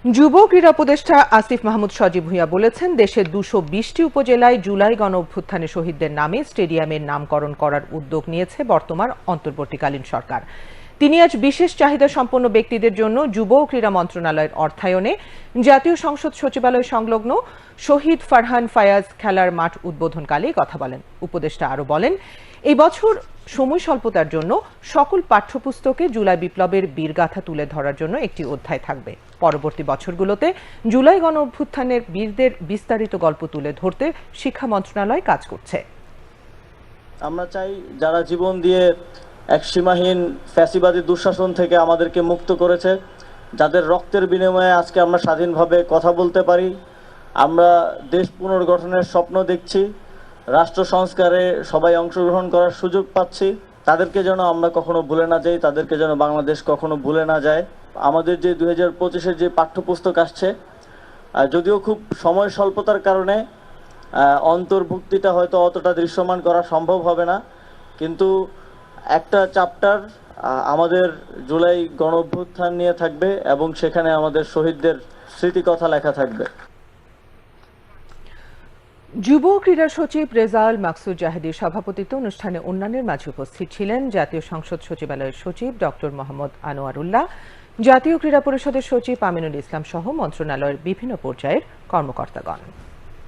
যুব ক্রীড়া উপদেষ্টা আসিফ মাহমুদ সজীব ভূঁইয়া বলেছেন, দেশের ২২০টি উপজেলায় জুলাই গণ অভ্যুত্থানে শহীদদের নামে স্টেডিয়ামের নামকরণ করার উদ্যোগ নিয়েছে বর্তমান অন্তর্বর্তীকালীন সরকার। তিনি আজ বিশেষ চাহিদা সম্পন্ন ব্যক্তিদের জন্য যুব ও ক্রীড়া মন্ত্রণালয়ের অর্থায়নে জাতীয় সংসদ সচিবালয় সংলগ্ন শহীদ ফারহান ফায়াজ খেলার মাঠ উদ্বোধনকালে কথা বলেন। উপদেষ্টা আরও বলেন, এই বছর সময় স্বল্পতার জন্য সকল পাঠ্যপুস্তকে জুলাই বিপ্লবের বীরগাথা তুলে ধরার জন্য একটি অধ্যায় থাকবে। পরবর্তী বছরগুলোতে জুলাই গণ অভ্যুত্থানের বীরদের বিস্তারিত গল্প তুলে ধরতে শিক্ষা মন্ত্রণালয় কাজ করছে। আমরা চাই যারা জীবন দিয়ে এক সীমাহীন ফ্যাসিবাদী দুঃশাসন থেকে আমাদেরকে মুক্ত করেছে, যাদের রক্তের বিনিময়ে আজকে আমরা স্বাধীনভাবে কথা বলতে পারি, আমরা দেশ পুনর্গঠনের স্বপ্ন দেখছি, রাষ্ট্র সংস্কারে সবাই অংশগ্রহণ করার সুযোগ পাচ্ছি, তাদেরকে যেন আমরা কখনো ভুলে না যাই, তাদেরকে যেন বাংলাদেশ কখনো ভুলে না যায়। আমাদের যে 2025-এর যে পাঠ্যপুস্তক আসছে, যদিও খুব সময় স্বল্পতার কারণে অন্তর্ভুক্তিটা হয়তো অতটা দৃশ্যমান করা সম্ভব হবে না, কিন্তু একটা চ্যাপ্টার আমাদের জুলাই গণ অভ্যুত্থান নিয়ে থাকবে এবং সেখানে আমাদের শহীদদের স্মৃতিকথা লেখা থাকবে। যুব ক্রীড়া সচিব রেজাউল মাকসুদ জাহেদীর সভাপতিত্বে অনুষ্ঠানে অন্যান্যের মাঝে উপস্থিত ছিলেন জাতীয় সংসদ সচিবালয়ের সচিব ডক্টর মোহাম্মদ আনোয়ারুল্লাহ, জাতীয় ক্রীড়া পরিষদের সচিব আমিনুল ইসলাম সহ মন্ত্রণালয়ের বিভিন্ন পর্যায়ের কর্মকর্তাগণ।